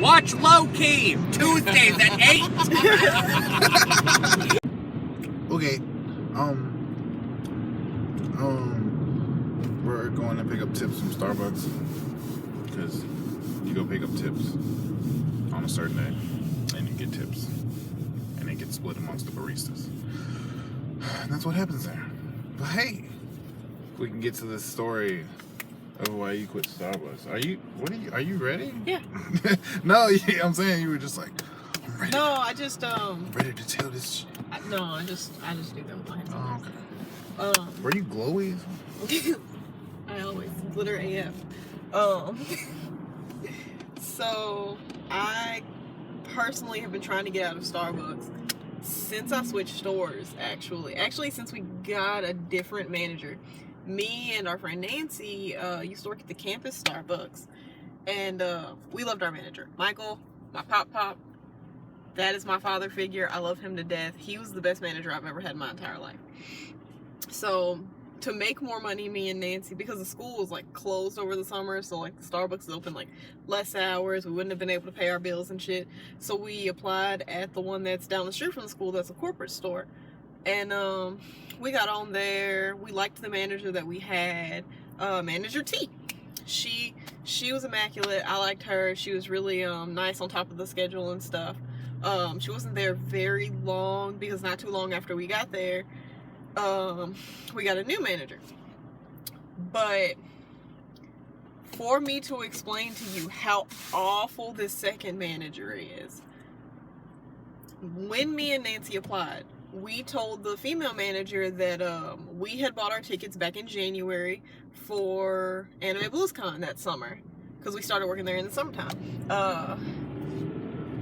Watch Lowkey Tuesdays at 8. Okay. We're going to pick up tips from Starbucks because you go pick up tips on a certain day and you get tips and they get split amongst the baristas. And that's what happens there. But hey, we can get to this story of why you quit Starbucks. Are you ready? Yeah. No, yeah, I'm saying you were just like, I'm ready. No, I just I'm ready to tell this shit. I just do that with my hands. Oh, okay. Were you glowy? I always glitter AF. So I personally have been trying to get out of Starbucks since I switched stores. Actually, since we got a different manager. Me and our friend Nancy used to work at the campus Starbucks, and we loved our manager, Michael, my pop. That is my father figure. I love him to death. He was the best manager I've ever had in my entire life. So to make more money, me and Nancy, because the school was like closed over the summer, so like the Starbucks is open like less hours, we wouldn't have been able to pay our bills and shit. So we applied at the one that's down the street from the school, that's a corporate store. And we got on there. We liked the manager that we had, Manager T. She was immaculate. I liked her. She was really nice, on top of the schedule and stuff. She wasn't there very long because not too long after we got there, we got a new manager. But for me to explain to you how awful this second manager is, when me and Nancy applied, we told the female manager that we had bought our tickets back in January for Anime BluesCon that summer, because we started working there in the summertime.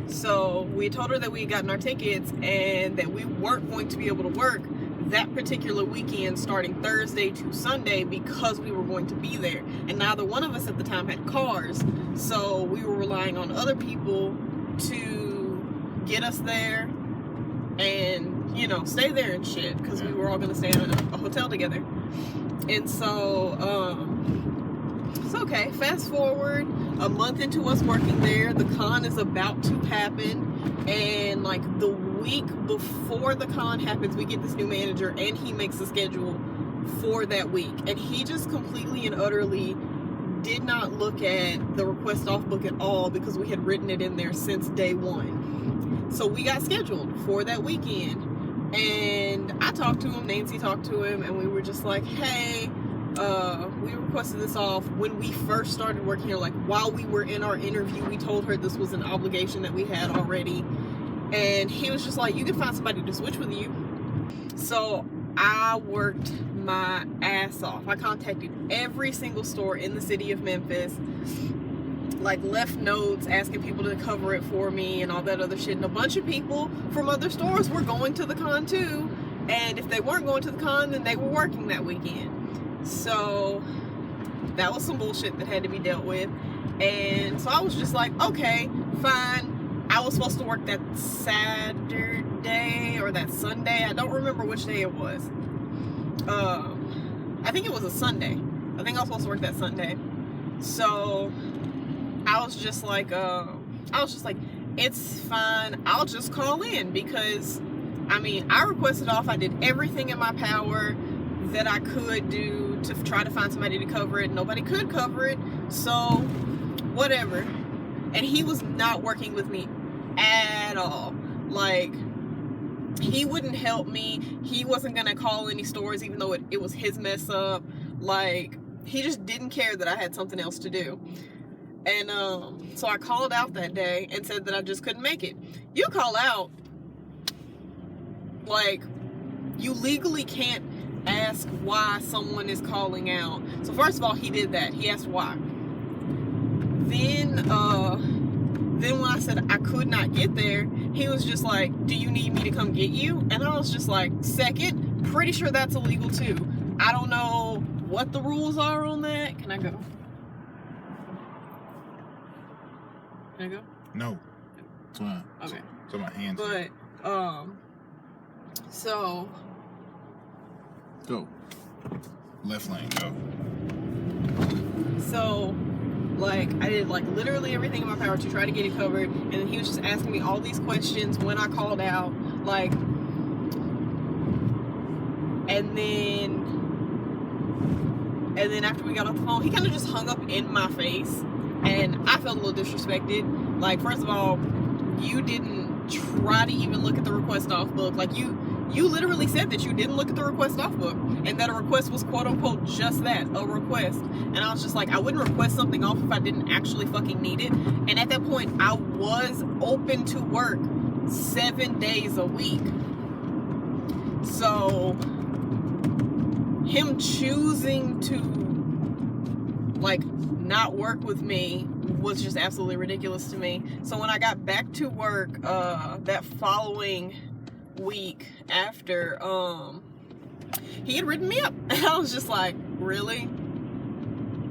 So we told her that we had gotten our tickets and that we weren't going to be able to work that particular weekend starting Thursday to Sunday because we were going to be there. And neither one of us at the time had cars, so we were relying on other people to get us there and, you know, stay there and shit, because we were all going to stay in a hotel together. And so, it's okay. Fast forward a month into us working there, the con is about to happen, and like the week before the con happens, we get this new manager and he makes the schedule for that week, and he just completely and utterly did not look at the request off book at all, because we had written it in there since day one. So we got scheduled for that weekend, and I talked to him, Nancy talked to him, and we were just like, hey, we requested this off when we first started working here. Like, while we were in our interview, we told her this was an obligation that we had already, and he was just like, you can find somebody to switch with you. So I worked my ass off. I contacted every single store in the city of Memphis, like left notes asking people to cover it for me and all that other shit. And a bunch of people from other stores were going to the con too, and if they weren't going to the con, then they were working that weekend. So that was some bullshit that had to be dealt with. And so I was just like, okay, fine. I was supposed to work that Saturday or that Sunday. I don't remember which day it was. I think it was a Sunday. I think I was supposed to work that Sunday. So I was just like, it's fine. I'll just call in, because I mean, I requested off. I did everything in my power that I could do to try to find somebody to cover it. Nobody could cover it, so whatever. And he was not working with me at all. Like, he wouldn't help me. He wasn't gonna call any stores, even though it was his mess up. Like, he just didn't care that I had something else to do. And so I called out that day and said that I just couldn't make it. You call out, like, you legally can't ask why someone is calling out. So first of all, he did that. He asked why. Then when I said I could not get there, he was just like, do you need me to come get you? And I was just like, second, pretty sure that's illegal too. I don't know what the rules are on that. Can I go? Can I go? No. It's fine. Okay. So my hands. But, so. Go. Left lane, go. So, Like, I did, like, literally everything in my power to try to get it covered. And then he was just asking me all these questions when I called out. Like, and then after we got off the phone, he kind of just hung up in my face. And I felt a little disrespected. Like, first of all, you didn't try to even look at the request off book. Like, you literally said that you didn't look at the request off book, and that a request was quote unquote just that, a request. And I was just like, I wouldn't request something off if I didn't actually fucking need it. And at that point, I was open to work 7 days a week. So him choosing to like not work with me was just absolutely ridiculous to me. So when I got back to work that following week after, he had written me up, and I was just like, really?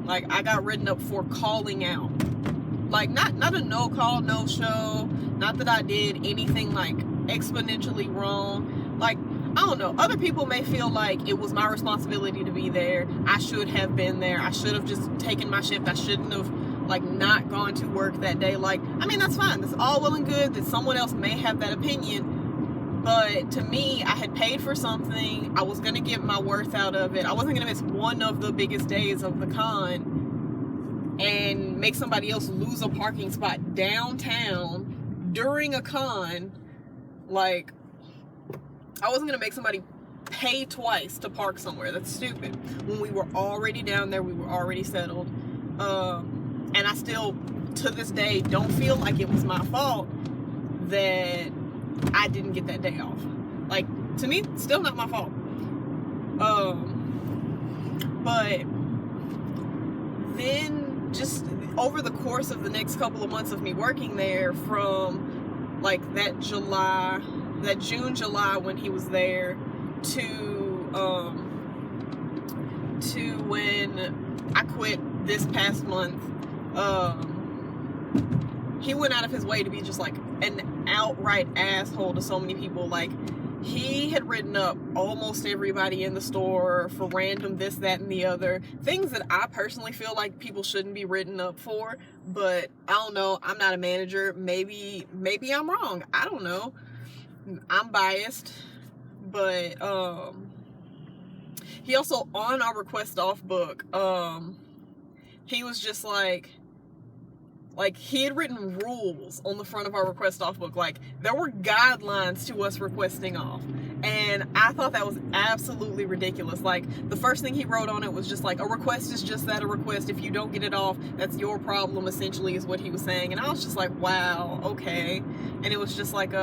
Like, I got written up for calling out. Like, not a no call, no show, not that I did anything like exponentially wrong. Like, I don't know, other people may feel like it was my responsibility to be there. I should have been there. I should have just taken my shift. I shouldn't have like not gone to work that day. Like, I mean, that's fine. That's all well and good that someone else may have that opinion. But to me, I had paid for something. I was going to get my worth out of it. I wasn't going to miss one of the biggest days of the con and make somebody else lose a parking spot downtown during a con. Like, I wasn't going to make somebody pay twice to park somewhere. That's stupid. When we were already down there, we were already settled. And I still, to this day, don't feel like it was my fault that I didn't get that day off. Like, to me, still not my fault. But then just over the course of the next couple of months of me working there, from like that June, July when he was there to when I quit this past month, he went out of his way to be just like an outright asshole to so many people. Like, he had written up almost everybody in the store for random this, that, and the other. Things that I personally feel like people shouldn't be written up for, but I don't know. I'm not a manager. Maybe I'm wrong. I don't know. I'm biased. But he also, on our request off book, he was just like he had written rules on the front of our request off book. Like, there were guidelines to us requesting off. And I thought that was absolutely ridiculous. Like, the first thing he wrote on it was just like, a request is just that, a request. If you don't get it off, that's your problem, essentially, is what he was saying. And I was just like, wow, okay. And it was just like,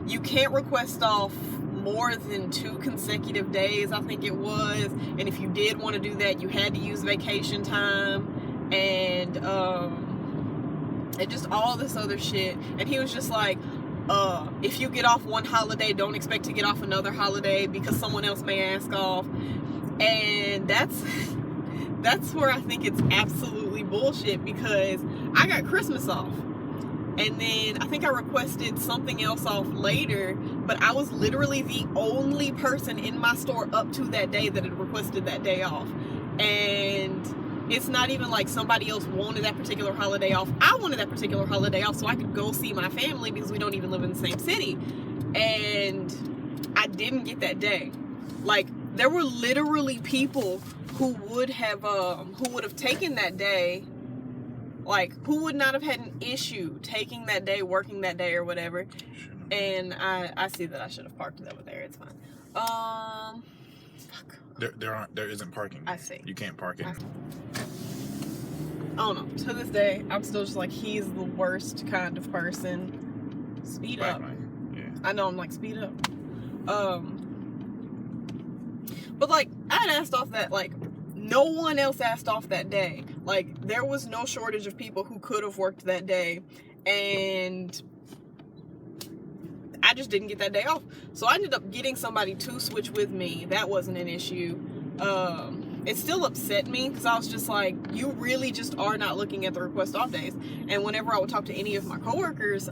you can't request off more than 2 consecutive days, I think it was. And if you did want to do that, you had to use vacation time. And just all this other shit. And he was just like, if you get off one holiday, don't expect to get off another holiday because someone else may ask off. And that's where I think it's absolutely bullshit, because I got Christmas off. And then I think I requested something else off later, but I was literally the only person in my store up to that day that had requested that day off. And it's not even like somebody else wanted that particular holiday off. I wanted that particular holiday off so I could go see my family, because we don't even live in the same city. And I didn't get that day. Like, there were literally people who would have taken that day, like, who would not have had an issue taking that day, working that day or whatever. And I see that I should have parked it over there. It's fine. Fuck. There isn't parking. I see. You can't park it. I don't know. To this day, I'm still just like, he's the worst kind of person. Speed up. Yeah. I know, I'm like, speed up. But like, I had asked off that, like, no one else asked off that day. Like, there was no shortage of people who could have worked that day. And I just didn't get that day off. So I ended up getting somebody to switch with me. That wasn't an issue. It still upset me, because I was just like, you really just are not looking at the request off days. And whenever I would talk to any of my coworkers,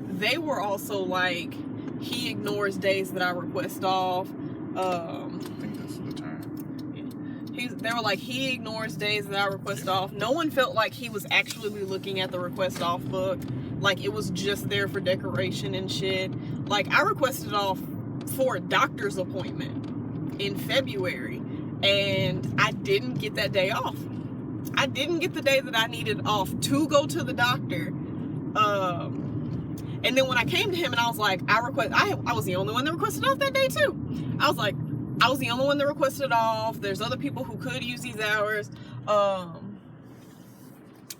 they were also like, he ignores days that I request off. I think that's the term. Yeah. they were like, he ignores days that I request off. No one felt like he was actually looking at the request off book. Like, it was just there for decoration and shit. Like, I requested off for a doctor's appointment in February, and I didn't get that day off. I didn't get the day that I needed off to go to the doctor. And then when I came to him and I was like, I was the only one that requested off that day too. I was like, I was the only one that requested off. There's other people who could use these hours.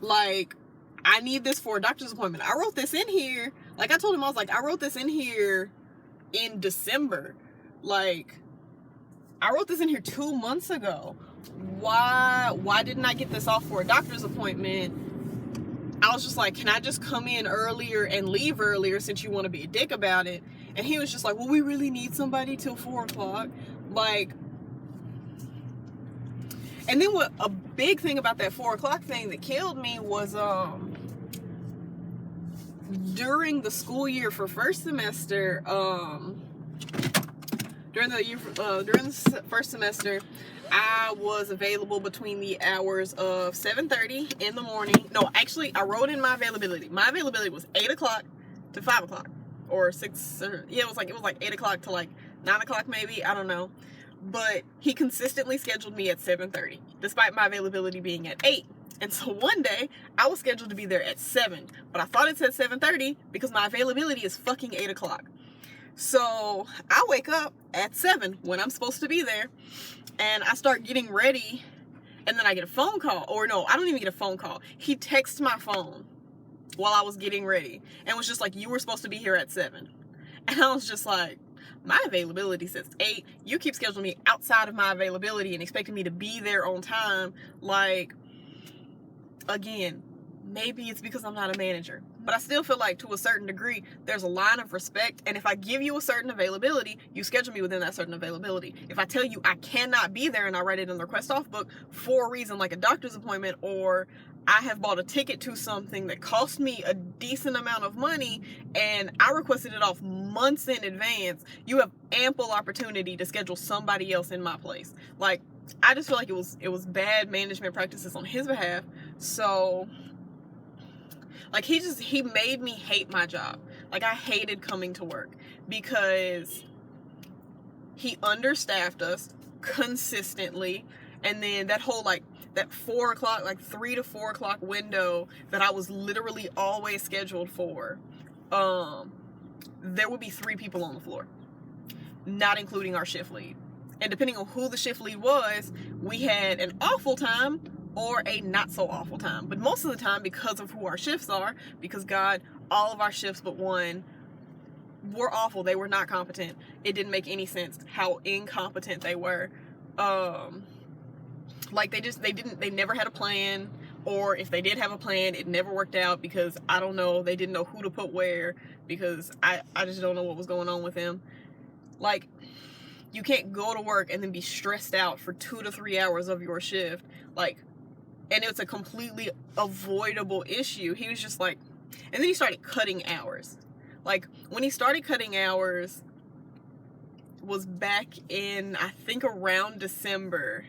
Like, I need this for a doctor's appointment. I wrote this in here. Like, I told him, I was like, I wrote this in here in December. Like, I wrote this in here 2 months ago. Why didn't I get this off for a doctor's appointment? I was just like, can I just come in earlier and leave earlier since you want to be a dick about it? And he was just like, well, we really need somebody till 4 o'clock. Like, and then what a big thing about that 4 o'clock thing that killed me was, during the school year for first semester, during the first semester, I was available between the hours of 7:30 in the morning. No, actually, I wrote in my availability. My availability was 8 o'clock to 5 o'clock, or 6. Yeah, it was like 8 o'clock to like 9 o'clock maybe. I don't know. But he consistently scheduled me at 7:30, despite my availability being at 8. And so one day, I was scheduled to be there at 7, but I thought it said 7:30 because my availability is fucking 8 o'clock. So I wake up at 7 when I'm supposed to be there, and I start getting ready, and then I get a phone call. Or no, I don't even get a phone call. He texts my phone while I was getting ready and was just like, you were supposed to be here at 7. And I was just like, my availability says 8. You keep scheduling me outside of my availability and expecting me to be there on time. Like, again, maybe it's because I'm not a manager, but I still feel like to a certain degree, there's a line of respect. And if I give you a certain availability, you schedule me within that certain availability. If I tell you I cannot be there and I write it in the request off book for a reason like a doctor's appointment, or I have bought a ticket to something that cost me a decent amount of money and I requested it off months in advance, you have ample opportunity to schedule somebody else in my place. Like, I just feel like it was bad management practices on his behalf. So, like, he made me hate my job. Like, I hated coming to work because he understaffed us consistently. And then that whole, like, that 4 o'clock, like 3 to 4 o'clock window that I was literally always scheduled for, there would be 3 people on the floor, not including our shift lead. And depending on who the shift lead was, we had an awful time or a not so awful time. But most of the time, because of who our shifts are, because God, all of our shifts but one were awful. They were not competent. It didn't make any sense how incompetent they were. Like, they never had a plan, or if they did have a plan, it never worked out because, I don't know, they didn't know who to put where, because I just don't know what was going on with them. Like, you can't go to work and then be stressed out for 2 to 3 hours of your shift. Like, and it's a completely avoidable issue. He was just like, and then he started cutting hours. Like, when he started cutting hours was back in, I think, around December.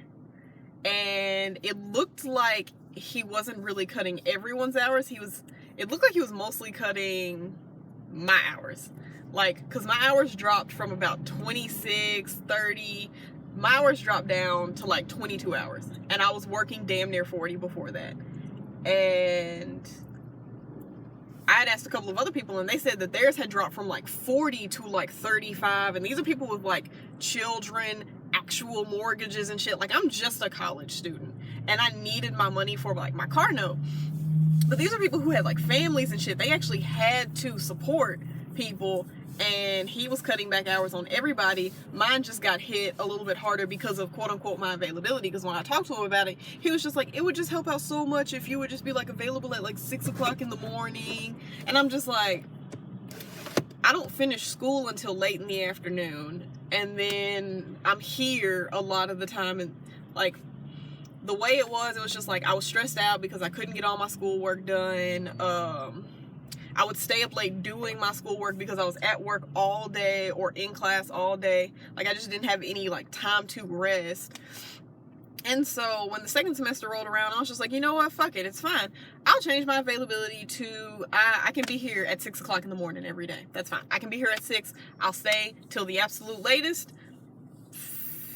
And it looked like he wasn't really cutting everyone's hours. It looked like he was mostly cutting my hours. Like, because my hours dropped from about 26, 30. My hours dropped down to like 22 hours. And I was working damn near 40 before that. And I had asked a couple of other people, and they said that theirs had dropped from like 40 to like 35. And these are people with like children, actual mortgages and shit. Like, I'm just a college student, and I needed my money for like my car note. But these are people who had like families and shit. They actually had to support people, and he was cutting back hours on everybody. Mine just got hit a little bit harder because of quote unquote my availability. Because when I talked to him about it, he was just like, it would just help out so much if you would just be like available at like 6 o'clock in the morning. And I'm just like, I don't finish school until late in the afternoon, and then I'm here a lot of the time. And like, the way it was just like, I was stressed out because I couldn't get all my schoolwork done. I would stay up late doing my schoolwork because I was at work all day or in class all day. Like, I just didn't have any like time to rest. And so when the second semester rolled around, I was just like, you know what, fuck it, it's fine. I'll change my availability to, I can be here at 6 o'clock in the morning every day. That's fine. I can be here at 6. I'll stay till the absolute latest.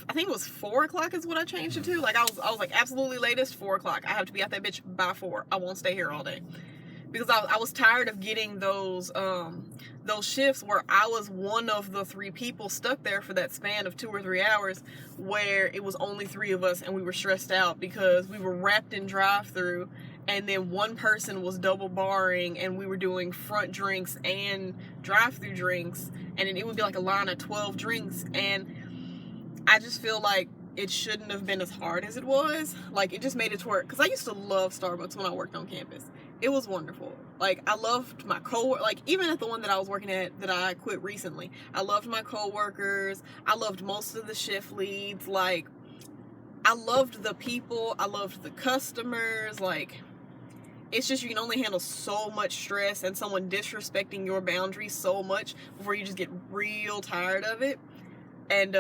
I think it was 4 o'clock is what I changed it to. Like, I was like, absolutely latest, 4 o'clock. I have to be out that bitch by 4. I won't stay here all day. Because I was tired of getting those shifts where I was one of the 3 people stuck there for that span of 2 or 3 hours, where it was only 3 of us and we were stressed out because we were wrapped in drive-through, and then one person was double barring, and we were doing front drinks and drive-through drinks, and then it would be like a line of 12 drinks, and I just feel like it shouldn't have been as hard as it was. Like, it just made it to work, because I used to love Starbucks when I worked on campus. It was wonderful. Like, I loved my like, even at the one that I was working at that I quit recently, I loved my co-workers. I loved most of the shift leads. Like, I loved the people. I loved the customers. Like, it's just, you can only handle so much stress and someone disrespecting your boundaries so much before you just get real tired of it. And,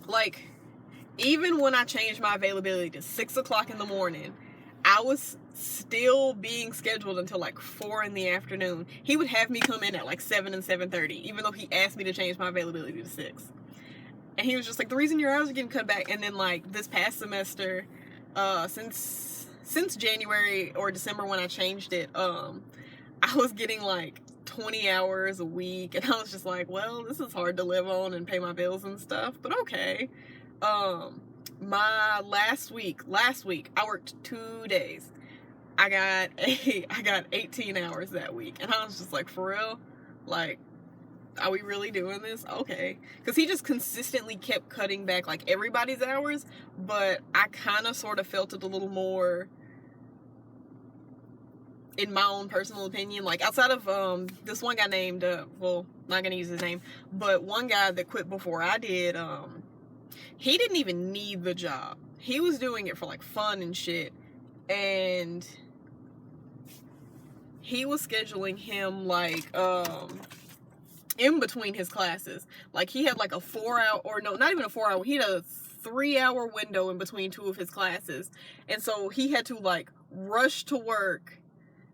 like, even when I changed my availability to 6 o'clock in the morning, I was still being scheduled until like 4 in the afternoon. He would have me come in at like 7 and 7:30, even though he asked me to change my availability to 6. And he was just like, the reason your hours are getting cut back. And then, like, this past semester, since January or December when I changed it, I was getting like 20 hours a week, and I was just like, well, this is hard to live on and pay my bills and stuff, but okay. My last week, I worked 2 days. I got 18 hours that week, and I was just like, for real? Like, are we really doing this? Okay. Because he just consistently kept cutting back, like, everybody's hours, but I kind of sort of felt it a little more, in my own personal opinion, like, outside of this one guy named, well, not gonna use his name, but one guy that quit before I did, he didn't even need the job. He was doing it for, like, fun and shit, and he was scheduling him, like, in between his classes. Like, he had, like, a 4-hour, or no, not even a 4-hour, he had a 3-hour window in between 2 of his classes, and so he had to, like, rush to work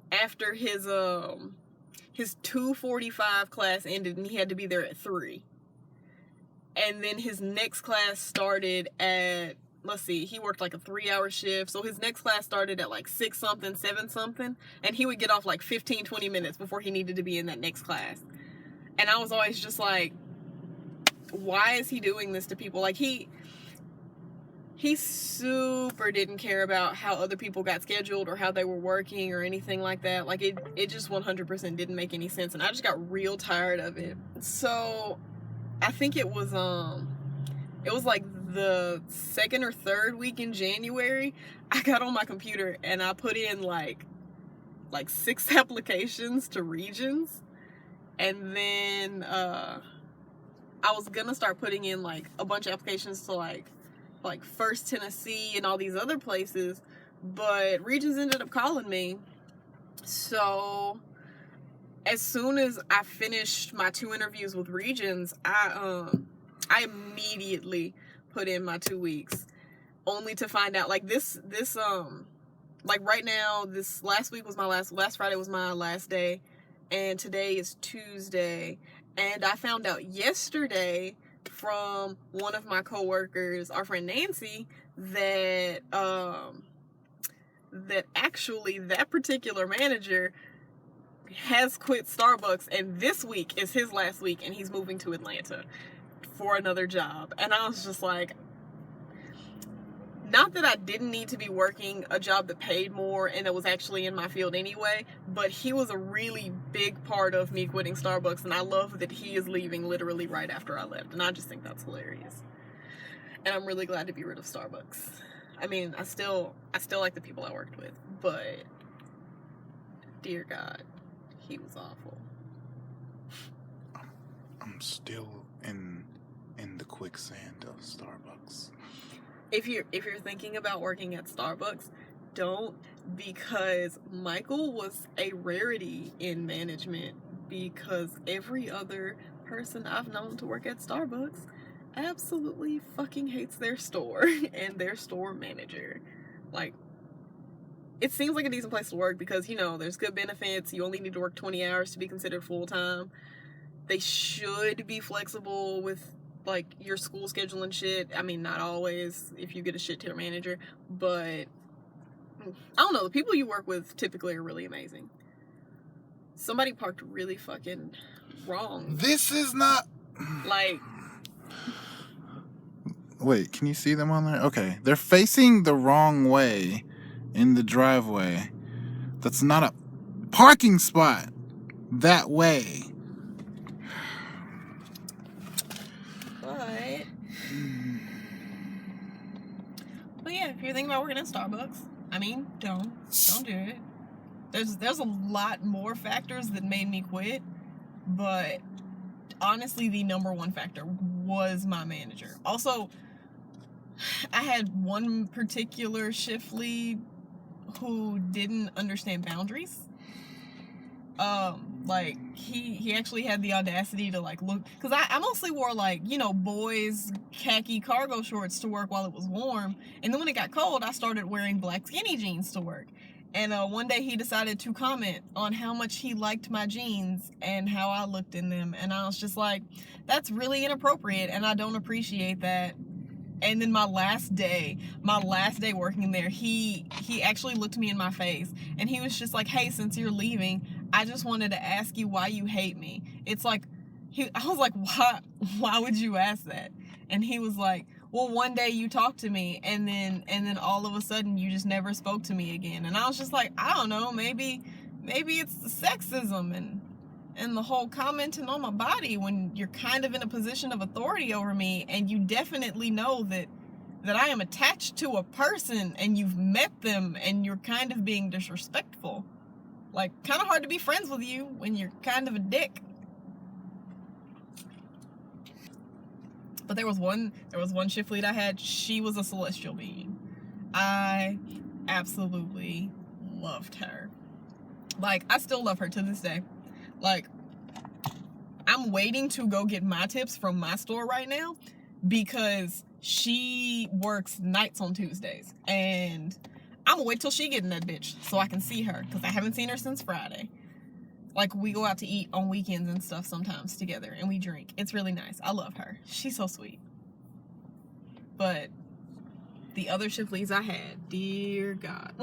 after his 2:45 class ended, and he had to be there at 3. And then his next class started at, let's see, he worked like a 3-hour shift, so his next class started at like 6 something, 7 something, and he would get off like 15-20 minutes before he needed to be in that next class. And I was always just like, why is he doing this to people? Like, he super didn't care about how other people got scheduled or how they were working or anything like that. Like, it just 100% didn't make any sense, and I just got real tired of it. So I think it was like the 2nd or 3rd week in January, I got on my computer and I put in like 6 applications to Regions, and then I was gonna start putting in like a bunch of applications to like First Tennessee and all these other places, but Regions ended up calling me. So as soon as I finished my 2 interviews with Regions, I immediately put in my 2 weeks, only to find out, like, this like, right now, this last week was my last Friday was my last day, and today is Tuesday, and I found out yesterday from one of my coworkers, our friend Nancy, that actually that particular manager has quit Starbucks, and this week is his last week, and he's moving to Atlanta for another job. And I was just like, not that I didn't need to be working a job that paid more and that was actually in my field anyway, but he was a really big part of me quitting Starbucks, and I love that he is leaving literally right after I left, and I just think that's hilarious. And I'm really glad to be rid of Starbucks. I mean, I still like the people I worked with, but dear God, he was awful. I'm still in the quicksand of Starbucks. If you're thinking about working at Starbucks, don't, because Michael was a rarity in management, because every other person I've known to work at Starbucks absolutely fucking hates their store and their store manager. Like, it seems like a decent place to work because, you know, there's good benefits. You only need to work 20 hours to be considered full-time. They should be flexible with, like, your school schedule and shit. I mean, not always if you get a shit-tier manager, but I don't know. The people you work with typically are really amazing. Somebody parked really fucking wrong. This is not... Like... Wait, can you see them on there? Okay, they're facing the wrong way in the driveway. That's not a parking spot that way. But yeah, if you're thinking about working at Starbucks, I mean, don't do it. There's a lot more factors that made me quit, but honestly, the number one factor was my manager. Also, I had one particular shift lead who didn't understand boundaries. Like, he actually had the audacity to, like, look, because I mostly wore, like, you know, boys khaki cargo shorts to work while it was warm, and then when it got cold, I started wearing black skinny jeans to work. And one day he decided to comment on how much he liked my jeans and how I looked in them, and I was just like, that's really inappropriate, and I don't appreciate that. And then my last day working there, he actually looked me in my face, and he was just like, hey, since you're leaving, I just wanted to ask you why you hate me. It's like, I was like, why would you ask that? And he was like, well, one day you talked to me, and then all of a sudden you just never spoke to me again. And I was just like, I don't know, maybe it's the sexism and the whole commenting on my body when you're kind of in a position of authority over me, and you definitely know that I am attached to a person and you've met them and you're kind of being disrespectful. Like, kind of hard to be friends with you when you're kind of a dick. But there was one shift lead I had. She was a celestial being. I absolutely loved her. Like, I still love her to this day. Like, I'm waiting to go get my tips from my store right now because she works nights on Tuesdays, and I'm gonna wait till she get in that bitch so I can see her, because I haven't seen her since Friday. Like, we go out to eat on weekends and stuff sometimes together, and we drink. It's really nice. I love her. She's so sweet. But the other shift leads I had, dear God.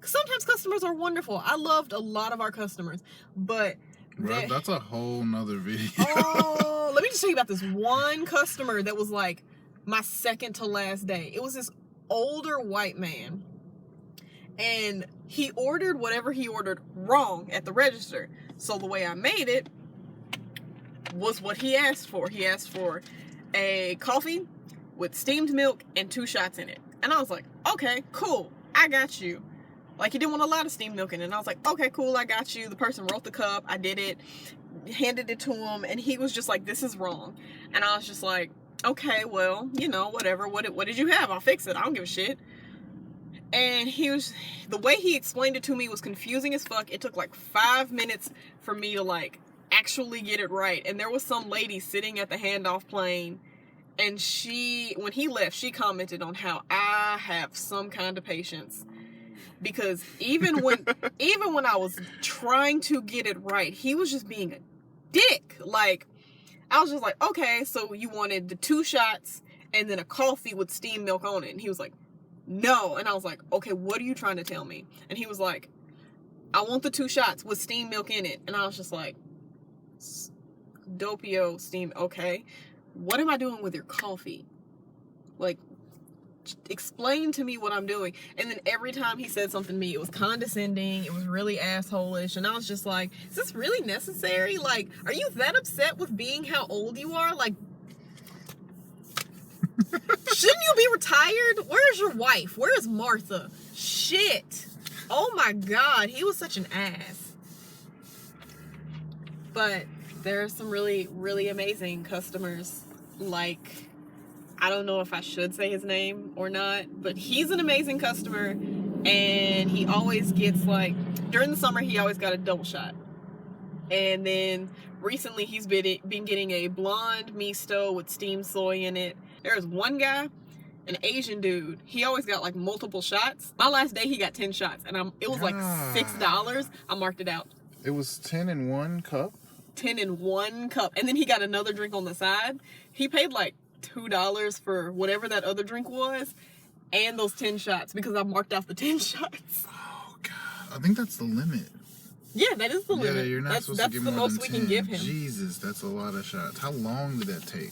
Sometimes customers are wonderful. I loved a lot of our customers, but that's a whole nother video. Oh, let me just tell you about this one customer that was like my second to last day. It was this older white man, and he ordered whatever he ordered wrong at the register. So the way I made it was what he asked for. He asked for a coffee with steamed milk and 2 shots in it. And I was like, okay, cool, I got you. Like, he didn't want a lot of steamed milk in it. And I was like, okay, cool, I got you. The person wrote the cup, I did it, handed it to him, and he was just like, this is wrong. And I was just like, okay, well, you know, whatever. What did you have? I'll fix it. I don't give a shit. And the way he explained it to me was confusing as fuck. It took like 5 minutes for me to, like, actually get it right. And there was some lady sitting at the handoff plane, and when he left, she commented on how I have some kind of patience. Because even when I was trying to get it right, he was just being a dick. Like, I was just like, okay, so you wanted the 2 shots and then a coffee with steamed milk on it. And he was like, no. And I was like, okay, what are you trying to tell me? And he was like, I want the 2 shots with steamed milk in it. And I was just like, Dopio steam, okay. What am I doing with your coffee? Like, explain to me what I'm doing. And then every time he said something to me, it was condescending, it was really asshole-ish, and I was just like, is this really necessary? Like, are you that upset with being how old you are? Like, shouldn't you be retired? Where's your wife? Where's Martha? Shit. Oh my God, he was such an ass. But there are some really, really amazing customers. Like, I don't know if I should say his name or not, but he's an amazing customer, and he always gets, like, during the summer, he always got a double shot. And then recently he's been getting a blonde misto with steamed soy in it. There's one guy, an Asian dude. He always got like multiple shots. My last day he got 10 shots, and it was like $6. I marked it out. It was 10 in one cup. 10 in one cup, and then he got another drink on the side. He paid like $2 for whatever that other drink was, and those 10 shots because I marked out the 10 shots. Oh God, I think that's the limit. Yeah, that is the limit. Yeah, you're not supposed to give the more most than we 10. can give him. Jesus, that's a lot of shots. How long did that take?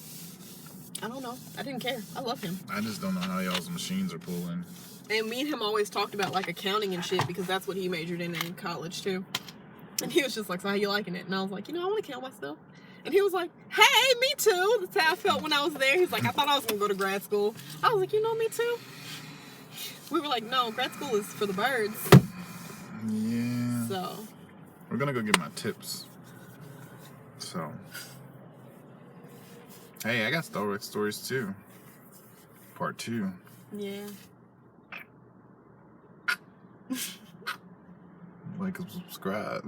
I don't know. I didn't care. I love him. I just don't know how y'all's machines are pulling. And me and him always talked about like accounting and shit because that's what he majored in college too. And he was just like, so how you liking it? And I was like, I want to count myself. And he was like, hey, me too. That's how I felt when I was there. He's like, I thought I was going to go to grad school. I was like, me too. We were like, no, grad school is for the birds. Yeah. So. We're going to go get my tips. So. Hey, I got Starbucks stories too. Part 2. Yeah. Like and subscribe.